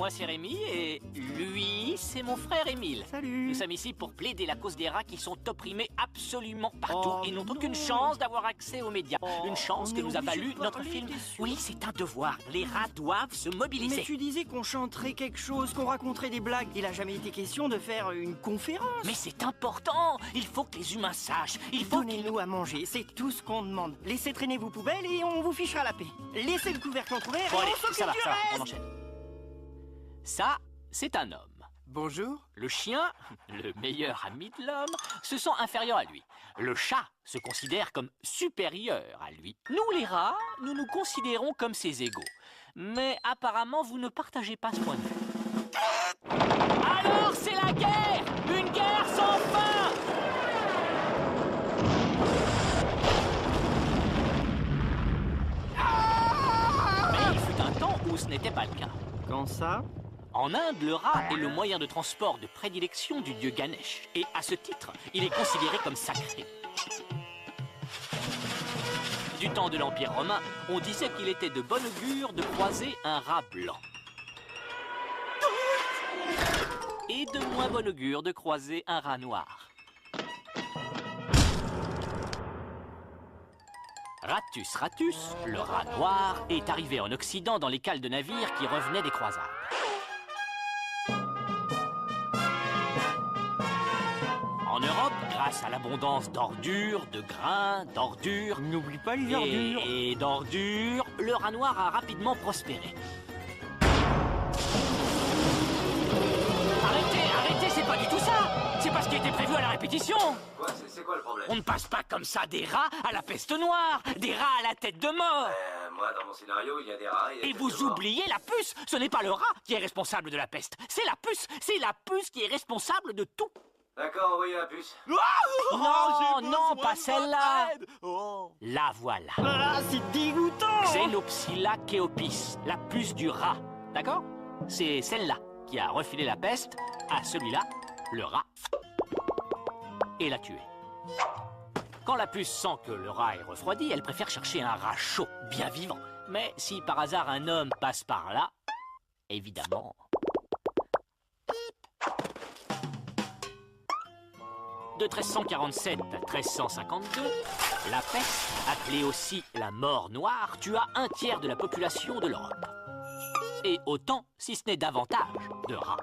Moi, c'est Rémi et lui, c'est mon frère Émile. Salut. Nous sommes ici pour plaider la cause des rats qui sont opprimés absolument partout et n'ont aucune non. chance d'avoir accès aux médias. Une chance on que est nous a obligé valu de notre parler, film. t'es sûr? Oui, c'est un devoir. Les rats doivent se mobiliser. Mais tu disais qu'on chanterait quelque chose, qu'on raconterait des blagues. Il a jamais été question de faire une conférence. Mais c'est important. Il faut que les humains sachent. Il faut qu'ils... Donnez-nous à manger, c'est tout ce qu'on demande. Laissez traîner vos poubelles et on vous fichera la paix. Laissez le couvercle entrouvert Bon, et allez, on s'occupe ça va, du on reste. enchaîne. Ça, c'est un homme. Bonjour. Le chien, le meilleur ami de l'homme, se sent inférieur à lui. Le chat se considère comme supérieur à lui. Nous, les rats, nous nous considérons comme ses égaux. Mais apparemment, vous ne partagez pas ce point de vue. Alors, c'est la guerre! Une guerre sans fin! Mais il fut un temps où ce n'était pas le cas. Quand ça? En Inde, le rat est le moyen de transport de prédilection du dieu Ganesh. Et à ce titre, il est considéré comme sacré. Du temps de l'Empire romain, on disait qu'il était de bon augure de croiser un rat blanc. Et de moins bon augure de croiser un rat noir. Ratus ratus, le rat noir, est arrivé en Occident dans les cales de navires qui revenaient des croisades. En Europe, grâce à l'abondance d'ordures, de grains, d'ordures N'oublie pas les ordures. et d'ordures, le rat noir a rapidement prospéré. Arrêtez, c'est pas du tout ça! C'est pas ce qui était prévu à la répétition! Quoi, c'est quoi le problème? On ne passe pas comme ça des rats à la peste noire, des rats à la tête de mort! Moi, dans mon scénario, il y a des rats Et vous oubliez la puce! Ce n'est pas le rat qui est responsable de la peste, c'est la puce! C'est la puce qui est responsable de tout! D'accord, envoyez la puce. Non, pas celle-là! La voilà. Ah, c'est dégoûtant. Xenopsylla chaopis, la puce du rat. D'accord? C'est celle-là qui a refilé la peste à celui-là, le rat, et l'a tué. Quand la puce sent que le rat est refroidi, elle préfère chercher un rat chaud, bien vivant. Mais si par hasard un homme passe par là, évidemment... De 1347 à 1352, la peste, appelée aussi la mort noire, tua un tiers de la population de l'Europe. Et autant, si ce n'est davantage, de rats.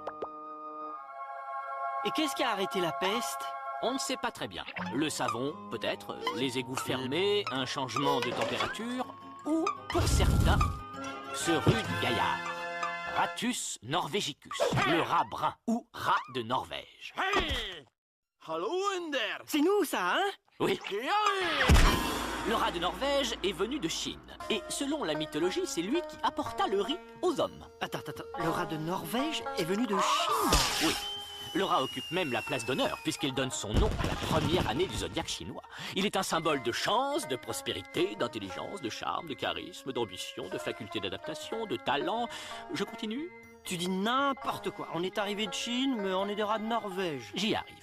Et qu'est-ce qui a arrêté la peste? On ne sait pas très bien. Le savon, peut-être, les égouts fermés, un changement de température, ou, pour certains, ce rude gaillard, Ratus norvegicus, le rat brun, ou rat de Norvège. C'est nous, ça, hein? Oui. Le rat de Norvège est venu de Chine. Et selon la mythologie, c'est lui qui apporta le riz aux hommes. Attends, le rat de Norvège est venu de Chine. Oui. Le rat occupe même la place d'honneur, puisqu'il donne son nom à la première année du zodiaque chinois. Il est un symbole de chance, de prospérité, d'intelligence, de charme, de charisme, d'ambition, de faculté d'adaptation, de talent. Je continue? Tu dis n'importe quoi. On est arrivé de Chine, mais on est des rats de Norvège. J'y arrive.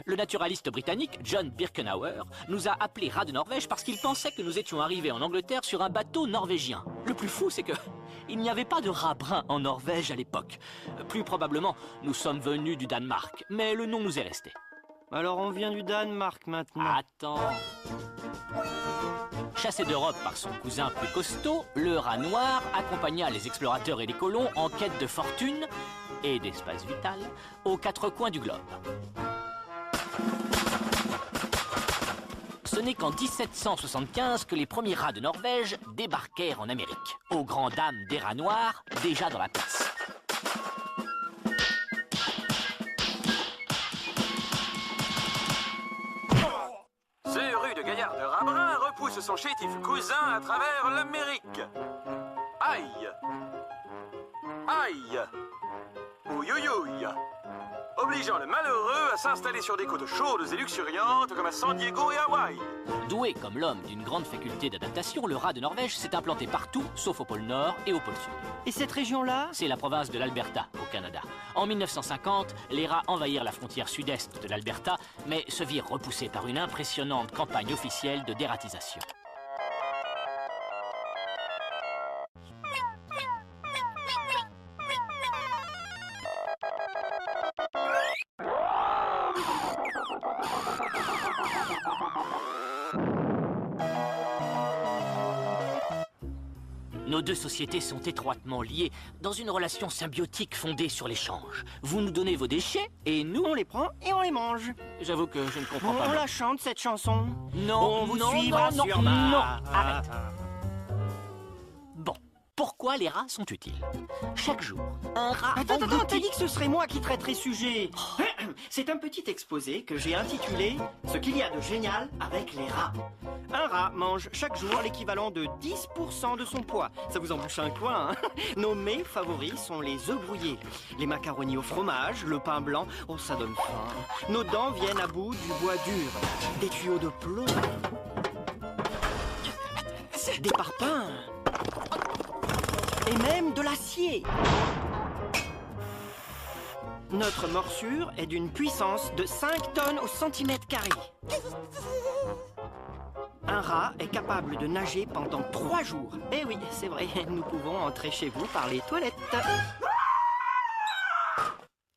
Le naturaliste britannique John Birkenauer nous a appelés rats de Norvège parce qu'il pensait que nous étions arrivés en Angleterre sur un bateau norvégien. Le plus fou, c'est que il n'y avait pas de rats bruns en Norvège à l'époque. Plus probablement, nous sommes venus du Danemark, mais le nom nous est resté. Alors on vient du Danemark maintenant. Attends. Chassé d'Europe par son cousin plus costaud, le rat noir accompagna les explorateurs et les colons en quête de fortune et d'espace vital aux quatre coins du globe. Ce n'est qu'en 1775 que les premiers rats de Norvège débarquèrent en Amérique, aux grandes dames des rats noirs, déjà dans la place. Ce rue de gaillard de rat brun repousse son chétif cousin à travers l'Amérique. Aïe! Aïe! Ouïouïouï! Obligeant le malheureux à s'installer sur des côtes chaudes et luxuriantes comme à San Diego et Hawaï. Doué comme l'homme d'une grande faculté d'adaptation, le rat de Norvège s'est implanté partout, sauf au pôle Nord et au pôle Sud. Et cette région-là? C'est la province de l'Alberta, au Canada. En 1950, les rats envahirent la frontière sud-est de l'Alberta, mais se virent repoussés par une impressionnante campagne officielle de dératisation. Nos deux sociétés sont étroitement liées dans une relation symbiotique fondée sur l'échange. Vous nous donnez vos déchets et nous... On les prend et on les mange. J'avoue que je ne comprends pas. On la chante, cette chanson. Non, on vous non, suivra non, sur non, Mars. non, arrête. Bon, pourquoi les rats sont utiles? Chaque jour, un rat Attends, engloutit- t'as dit que ce serait moi qui traiterais sujet. C'est un petit exposé que j'ai intitulé « Ce qu'il y a de génial avec les rats ». Un rat mange chaque jour l'équivalent de 10% de son poids. Ça vous en bouche un coin, hein? Nos mets favoris sont les œufs brouillés, les macaronis au fromage, le pain blanc. Oh, ça donne faim. Nos dents viennent à bout du bois dur, des tuyaux de plomb, des parpaings et même de l'acier. Notre morsure est d'une puissance de 5 tonnes au centimètre carré. Un rat est capable de nager pendant 3 jours. Eh oui, c'est vrai, nous pouvons entrer chez vous par les toilettes.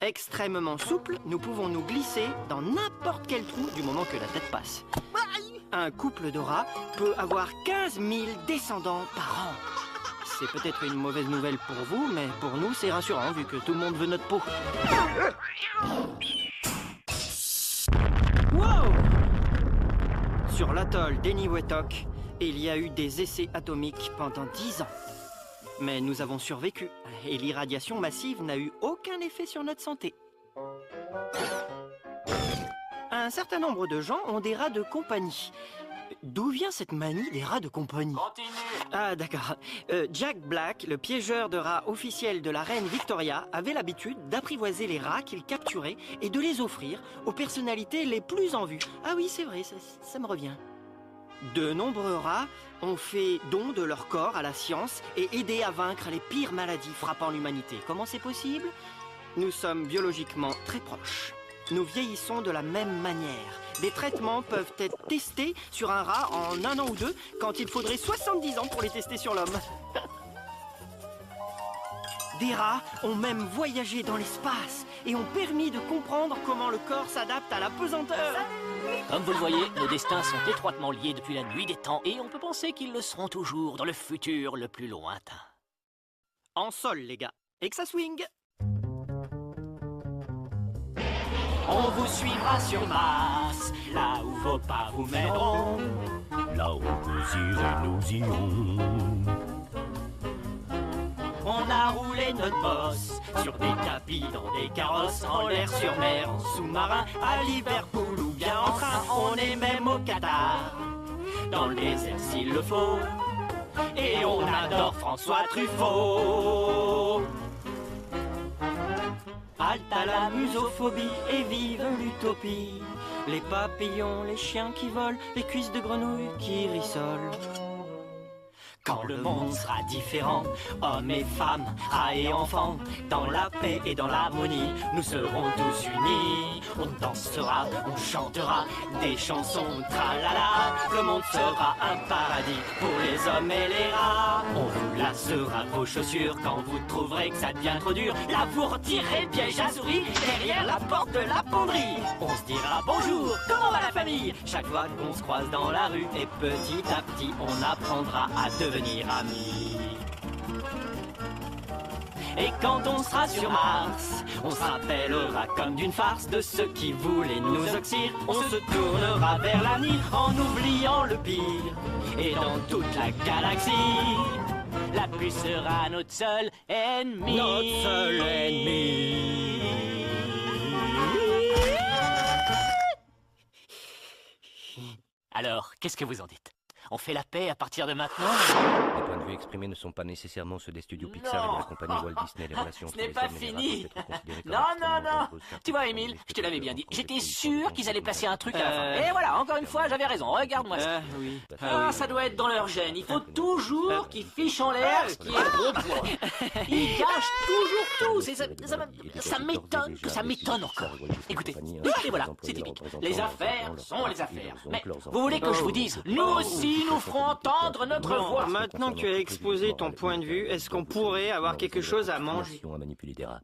Extrêmement souple, nous pouvons nous glisser dans n'importe quel trou du moment que la tête passe. Un couple de rats peut avoir 15 000 descendants par an. C'est peut-être une mauvaise nouvelle pour vous, mais pour nous, c'est rassurant vu que tout le monde veut notre peau. Wow! Sur l'atoll d'Eniwetok, il y a eu des essais atomiques pendant 10 ans. Mais nous avons survécu, et l'irradiation massive n'a eu aucun effet sur notre santé. Un certain nombre de gens ont des rats de compagnie. D'où vient cette manie des rats de compagnie? Continue. Ah, d'accord. Jack Black, le piégeur de rats officiel de la reine Victoria, avait l'habitude d'apprivoiser les rats qu'il capturait et de les offrir aux personnalités les plus en vue. Ah oui, c'est vrai, ça me revient. De nombreux rats ont fait don de leur corps à la science et aidé à vaincre les pires maladies frappant l'humanité. Comment c'est possible? Nous sommes biologiquement très proches. Nous vieillissons de la même manière. Des traitements peuvent être testés sur un rat en 1 an ou 2, quand il faudrait 70 ans pour les tester sur l'homme. Des rats ont même voyagé dans l'espace et ont permis de comprendre comment le corps s'adapte à la pesanteur. Comme vous le voyez, nos destins sont étroitement liés depuis la nuit des temps et on peut penser qu'ils le seront toujours dans le futur le plus lointain. En sol, les gars. Et que ça swing. On vous suivra sur Mars, là où vos pas vous mèneront. Là où vous irez, nous irons. On a roulé notre bosse sur des tapis, dans des carrosses, en l'air, sur mer, en sous-marin, à Liverpool ou bien en train. On est même au Qatar, dans le désert s'il le faut. Et on adore François Truffaut. Halte à la musophobie et vive l'utopie. Les papillons, les chiens qui volent, les cuisses de grenouilles qui rissolent. Quand le monde sera différent, hommes et femmes, rats et enfants, dans la paix et dans l'harmonie, nous serons tous unis. On dansera, on chantera des chansons, tralala. Le monde sera un paradis pour les hommes et les rats. On vous lacera vos chaussures quand vous trouverez que ça devient trop dur. Là vous retirez piège à souris derrière la porte de la fonderie. On se dira bonjour, comment va la famille? Chaque fois qu'on se croise dans la rue, et petit à petit on apprendra à devenir amis. Et quand on sera sur Mars, on se rappellera comme d'une farce de ceux qui voulaient nous oxyre. On se tournera vers l'avenir en oubliant le pire. Et dans toute la galaxie, la pluie sera notre seul ennemi. Notre seul ennemi. Alors, qu'est-ce que vous en dites? On fait la paix à partir de maintenant? Les points de vue exprimés ne sont pas nécessairement ceux des studios Pixar et de la compagnie Walt Disney. Les relations Ce entre n'est les pas hommes et les rats fini. peuvent être considérées comme Non, non, extrêmement non. dangereuses, car Tu vois, elles Émile, sont je te l'avais bien dit. des J'étais produits sûr qu'ils allaient placer un truc à la fin. Et voilà, encore une fois, j'avais raison. Regarde-moi ça. Oui. Ah, ça doit être dans leur gène. Il faut toujours qu'ils fichent en l'air ce qui est bon pour eux. Ils cachent toujours tout. Ça m'étonne que ça m'étonne encore. Écoutez, et voilà, c'est typique. Les affaires sont les affaires. Mais vous voulez que je vous dise, nous aussi, nous ferons entendre notre voix. Maintenant que tu as exposé ton point de vue, est-ce qu'on pourrait avoir quelque chose à manger? À manipuler des rats.